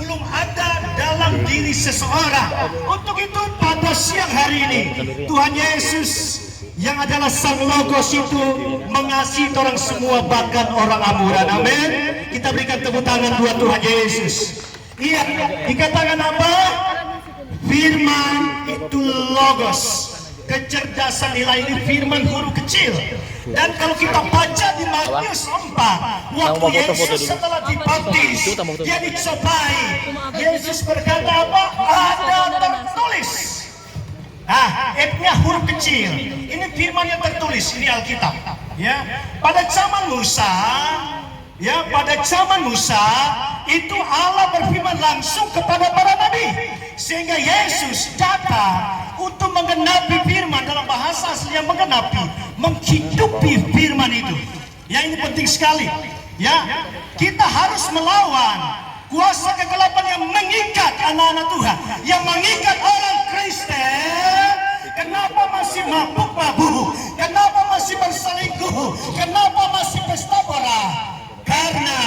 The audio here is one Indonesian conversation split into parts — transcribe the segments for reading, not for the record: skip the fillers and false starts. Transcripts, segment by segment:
belum ada dalam diri seseorang. Untuk itu pada siang hari ini Tuhan Yesus yang adalah Sang Logos itu mengasihi orang semua, bahkan orang Amuran. Amin. Kita berikan tepuk tangan buat Tuhan Yesus. Iya, dikatakan apa? Firman itu Logos. Kecerdasan nilai ini firman huruf kecil. Dan kalau kita baca di Matius 4, waktu Yesus setelah dibaptis, dia dicobai. Yesus berkata apa? Ada tertulis. Nah, F-nya huruf kecil. Ini firman yang tertulis, ini Alkitab. Ya, pada zaman Musa, itu Allah berfirman langsung kepada para nabi, sehingga Yesus datang untuk menggenapi firman. Dalam bahasa asli yang menggenapi, menghidupi firman itu. Ya, ini penting sekali. Ya, kita harus melawan kuasa kegelapan yang mengikat anak-anak Tuhan, yang mengikat orang Kristen. Kenapa masih mabuk-mabuk? Kenapa masih berselingkuh? Kenapa masih pesta pora? Karena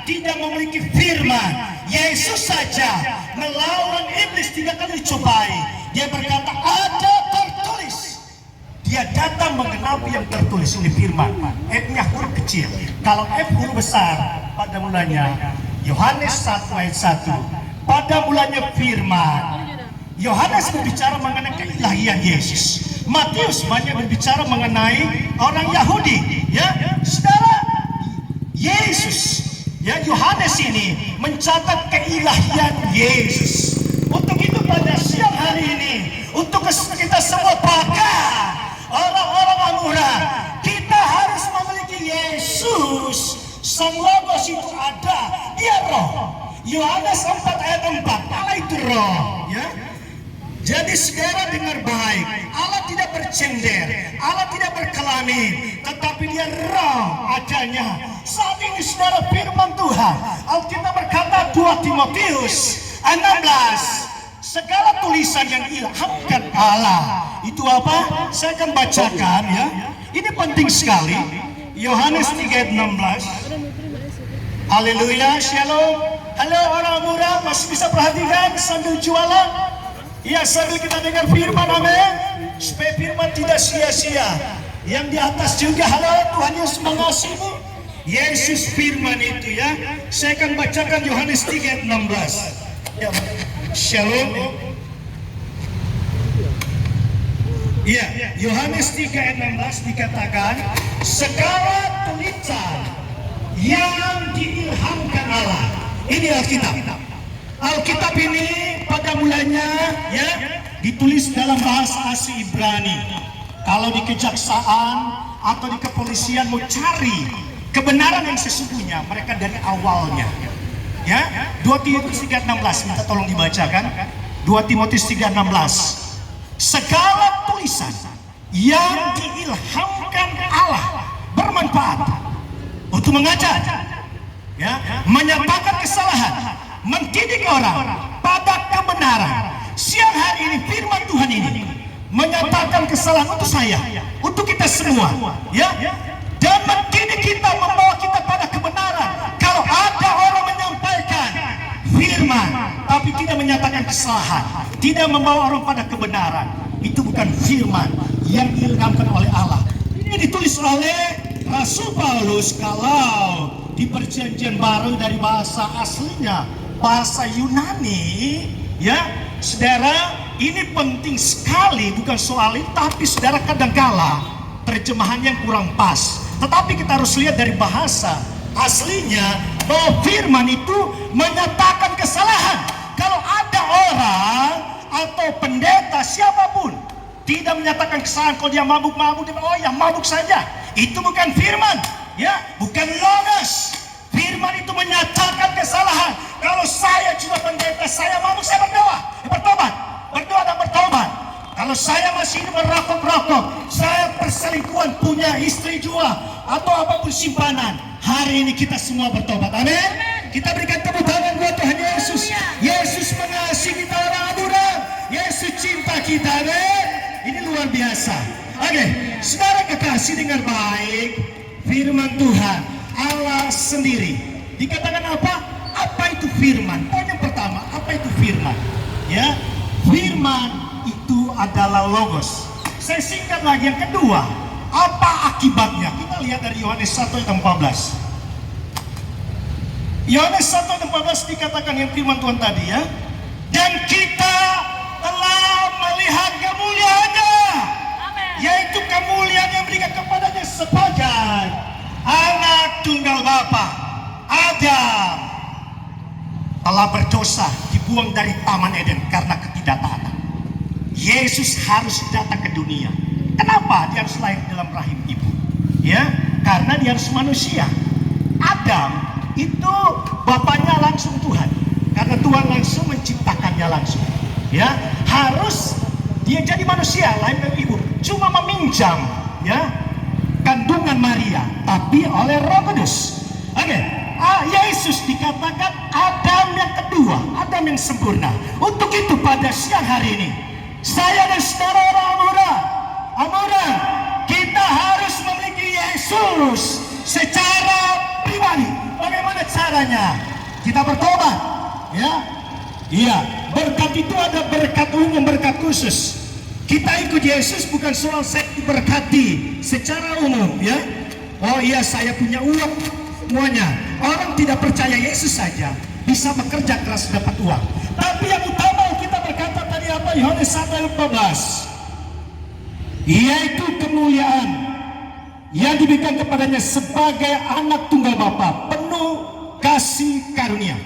tidak memiliki firman. Yesus saja melawan iblis 3 kali dicobai. Dia berkata ada tertulis. Dia datang menggenapi yang tertulis. Ini firman. F-nya huruf kecil. Kalau F huruf besar, pada mulanya Yohanes 1 ayat 1. Pada mulanya firman. Yohanes berbicara mengenai keilahian Yesus. Matius banyak berbicara mengenai orang Yahudi. Ya, saudara, Yesus, ya, Yohanes ini mencatat keilahian Yesus. Untuk itu pada siang hari ini, untuk kita semua bahkan orang-orang Amura, kita harus memiliki Yesus. Sang Logos itu ada, dia roh. Yohanes 4 ayat 4, Allah itu roh. Ya. Jadi saudara dengar baik, Allah tidak bercender, Allah tidak berkelamin, tetapi dia roh adanya. Saat ini saudara firman Tuhan, Alkitab berkata 2 Timotius 16, segala tulisan yang ilhamkan Allah. Itu apa? Saya akan bacakan ya. Ini penting sekali. Yohanes 3 ayat 16. Haleluya, shalom. Halo orang murah, masih bisa perhatikan sambil jualan? Ya, sambil kita dengar firman, amin. Supaya firman tidak sia-sia. Yang di atas juga, halo, Tuhan Yesus mengasihimu. Yesus firman itu ya. Saya akan bacakan Yohanes 3 ayat 16. Ya, shalom. Ya, Yohanes 3 ayat 16 dikatakan, segala tulisan yang diilhamkan Allah. Ini Alkitab. Alkitab ini pada mulanya ya ditulis dalam bahasa asli Ibrani. Kalau di kejaksaan atau di kepolisian mau cari kebenaran yang sesungguhnya, mereka dari awalnya. Ya, 2 Timotius 3:16 minta tolong dibacakan. 2 Timotius 3:16. Segala tulisan yang diilhamkan Allah bermanfaat untuk mengajar, ya, menyatakan kesalahan, mendidik orang pada kebenaran. Siang hari ini firman Tuhan ini menyatakan kesalahan untuk saya, untuk kita semua, ya, dan mendidik kita, membawa kita pada kebenaran. Kalau ada orang menyampaikan firman tapi tidak menyatakan kesalahan, tidak membawa orang pada kebenaran, itu bukan firman yang diilhamkan oleh Allah. Ini ditulis oleh Rasul Paulus. Kalau di Perjanjian Baru dari bahasa aslinya, bahasa Yunani, ya, saudara, ini penting sekali, bukan soal itu, tapi saudara kadangkala terjemahannya kurang pas. Tetapi kita harus lihat dari bahasa aslinya bahwa firman itu menyatakan kesalahan. Kalau ada orang atau pendeta siapapun tidak menyatakan kesalahan, kalau dia mabuk-mabuk, dia oh ya mabuk saja, itu bukan firman, ya, bukan Logos. Firman itu menyatakan kesalahan. Kalau saya juga pendeta, saya mabuk, saya bertobat dan bertobat. Kalau saya masih merokok, saya perselingkuhan, punya istri juga, atau apapun simpanan, hari ini kita semua bertobat. Amin. Kita berikan tepuk tangan buat Tuhan Yesus. Yesus mengasihi kita orang Abraham. Yesus cinta kita. Amin. Ini luar biasa. Oke, saudara kekasih, dengar baik firman Tuhan. Allah sendiri dikatakan apa? Apa itu firman? Poin yang pertama, apa itu firman? Ya, firman itu adalah logos. Saya singkat lagi yang kedua, apa akibatnya? Kita lihat dari Yohanes 1 ayat 14. Yohanes 1 ayat 14 dikatakan yang firman Tuhan tadi ya. Dan kita telah melihat kemuliaannya, yaitu kemuliaan yang diberikan kepadanya sebagai anak tunggal Bapa. Adam telah berdosa, dibuang dari Taman Eden karena ketidaktaatan. Yesus harus datang ke dunia. Kenapa dia harus lahir dalam rahim ibu? Ya, karena dia harus manusia. Adam itu bapaknya langsung Tuhan, karena Tuhan langsung menciptakannya langsung. Ya, harus dia jadi manusia, lahir dari ibu. Cuma meminjam, ya, kandungan Maria, tapi oleh Roh Kudus. Oke. Yesus dikatakan Adam yang kedua, Adam yang sempurna. Untuk itu pada siang hari ini, saya dan saudara orang Amura, kita harus memiliki Yesus secara pribadi. Bagaimana caranya? Kita bertobat, ya. Iya, berkat itu ada berkat umum, berkat khusus. Kita ikut Yesus bukan soal saya diberkati secara umum, ya. Oh iya, saya punya uang. Semuanya orang tidak percaya Yesus saja bisa bekerja keras dapat uang. Tapi yang utama kita berkata tadi apa? Yohanes 1 ayat 14, yaitu kemuliaan yang diberikan kepadanya sebagai anak tunggal Bapa, penuh kasih karunia,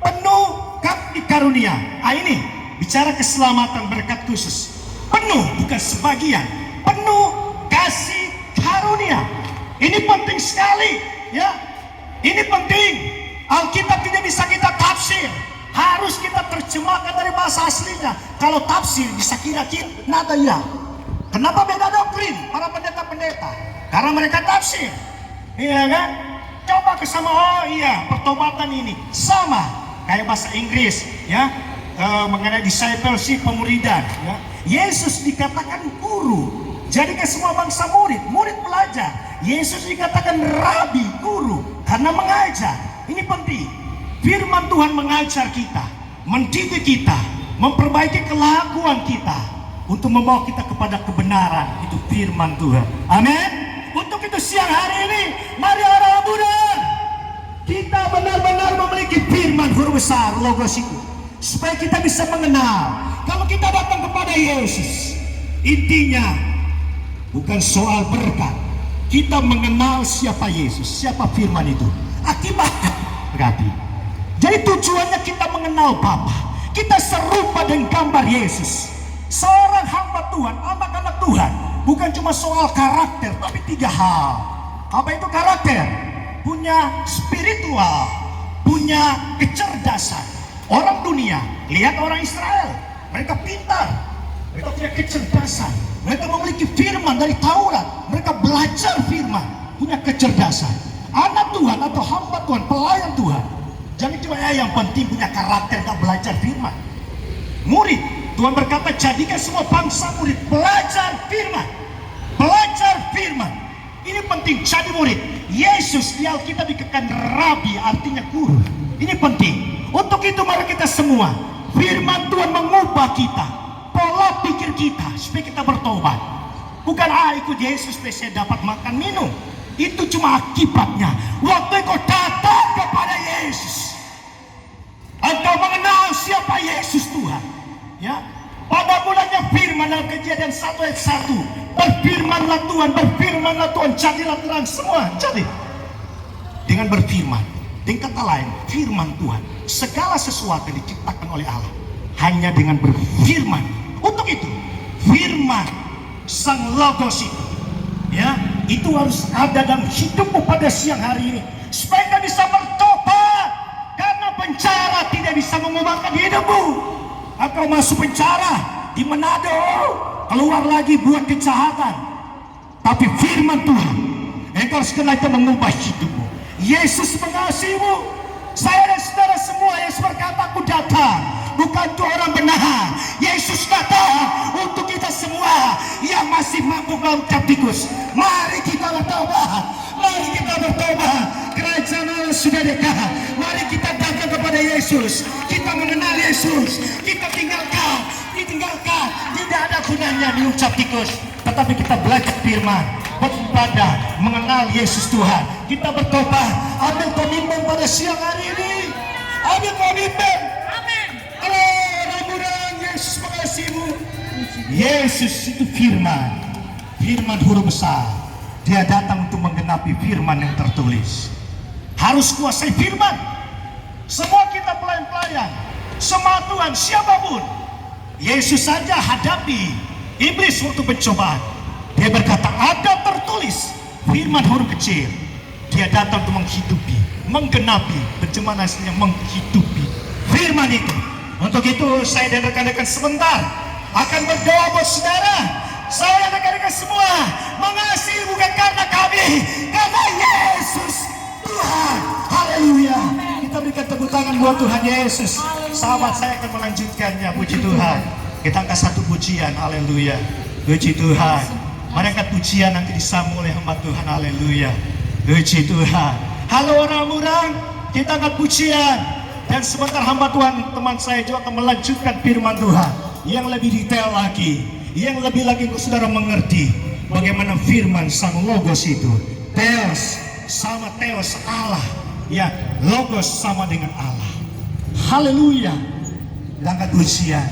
penuh kasih karunia. Ini bicara keselamatan, berkat khusus, penuh bukan sebagian, penuh kasih karunia. Ini penting sekali. Ya, ini penting. Alkitab tidak bisa kita tafsir, harus kita terjemahkan dari bahasa aslinya. Kalau tafsir bisa kira-kira nada ya. Kenapa beda doktrin para pendeta-pendeta? Karena mereka tafsir, iya kan? Coba kesama, oh iya pertobatan ini sama kayak bahasa Inggris, ya, mengenai discipleship, pemuridan. Ya. Yesus dikatakan guru. Jadikan semua bangsa murid belajar. Yesus dikatakan rabi, guru, karena mengajar. Ini penting. Firman Tuhan mengajar kita, mendidik kita, memperbaiki kelakuan kita, untuk membawa kita kepada kebenaran. Itu firman Tuhan. Amin. Untuk itu siang hari ini, mari orang muda, kita benar-benar memiliki firman huruf besar, logos itu, supaya kita bisa mengenal. Kalau kita datang kepada Yesus, intinya bukan soal berkat. Kita mengenal siapa Yesus, siapa firman itu. Akibatnya berarti. Jadi tujuannya kita mengenal Bapa. Kita serupa dengan gambar Yesus. Seorang hamba Tuhan, anak-anak Tuhan, bukan cuma soal karakter, tapi 3 hal. Apa itu karakter? Punya spiritual, punya kecerdasan. Orang dunia, lihat orang Israel, mereka pintar, mereka punya kecerdasan. Mereka memiliki firman dari Taurat. Mereka belajar firman, punya kecerdasan. Anak Tuhan atau hamba Tuhan, pelayan Tuhan, jangan cuma yang penting punya karakter, tak belajar firman. Murid, Tuhan berkata jadikan semua bangsa murid, belajar firman. Belajar firman. Ini penting, jadi murid. Yesus di Alkitab dikatakan rabi, artinya guru. Ini penting. Untuk itu mari kita semua, firman Tuhan mengubah kita, pola pikir kita, supaya kita bertobat. Bukan ikut Yesus supaya saya dapat makan minum. Itu cuma akibatnya. Waktu kau datang kepada Yesus, engkau mengenal siapa Yesus Tuhan. Ya, pada mulanya firman dalam Kejadian 1 ayat 1, berfirmanlah Tuhan, jadilah terang semua. Jadi dengan berfirman, dengan kata lain, firman Tuhan, segala sesuatu yang diciptakan oleh Allah hanya dengan berfirman. Untuk itu, firman sang logos itu, ya, itu harus ada dalam hidupmu pada siang hari ini, supaya kita bisa bertobat. Karena penjara tidak bisa mengubahkan hidupmu. Engkau masuk penjara di Manado, keluar lagi buat kejahatan, tapi firman Tuhan, engkau harus kenal itu mengubah hidupmu. Yesus mengasihimu. Saya dan saudara semua yang berkata, aku datang bukan untuk orang benar. Yesus datang untuk kita semua yang masih mampu melakukan tikus. Mari kita bertobat. Mari kita bertobat. Kerajaan Allah sudah dekat. Mari kita datang kepada kepada Yesus, kita mengenal Yesus, kita ditinggalkan, tidak ada gunanya diucap tikus, tetapi kita belajar firman, beribadah, mengenal Yesus Tuhan. Kita bertobat, ambil komitmen pada siang hari ini, ambil komitmen. Amin. Mudah-mudahan Yesus mengasihimu. Yesus itu firman huruf besar. Dia datang untuk menggenapi firman yang tertulis. Harus kuasai firman. Semua kita pelayan-pelayan, semua Tuhan, siapapun. Yesus saja hadapi iblis waktu pencobaan. Dia berkata, ada tertulis, firman huruf kecil. Dia datang untuk menghidupi, menggenapi, bagaimana menghidupi firman itu. Untuk itu saya dan rekan-rekan sebentar akan berdoa buat saudara. Saya dan rekan-rekan semua mengasihi bukan karena kami, karena Yesus Tuhan. Haleluya. Kita berikan tepuk tangan buat Tuhan Yesus. Sahabat, saya akan melanjutkannya. Puji Tuhan. Kita angkat satu pujian. Haleluya. Puji Tuhan. Mari angkat pujian, nanti disambung oleh hamba Tuhan. Haleluya. Puji Tuhan. Halo orang-orang, kita angkat pujian. Dan sebentar hamba Tuhan, teman saya juga akan melanjutkan firman Tuhan yang lebih detail lagi, yang lebih lagi untuk saudara mengerti bagaimana firman sang logos itu. Theos sama Theos Allah, ya, logos sama dengan Allah. Haleluya. Angkat pujian.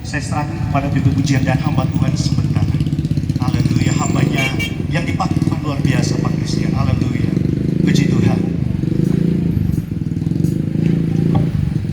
Saya serahkan kepada pintu pujian dan hamba Tuhan sebentar. Haleluya, hambanya yang dipakai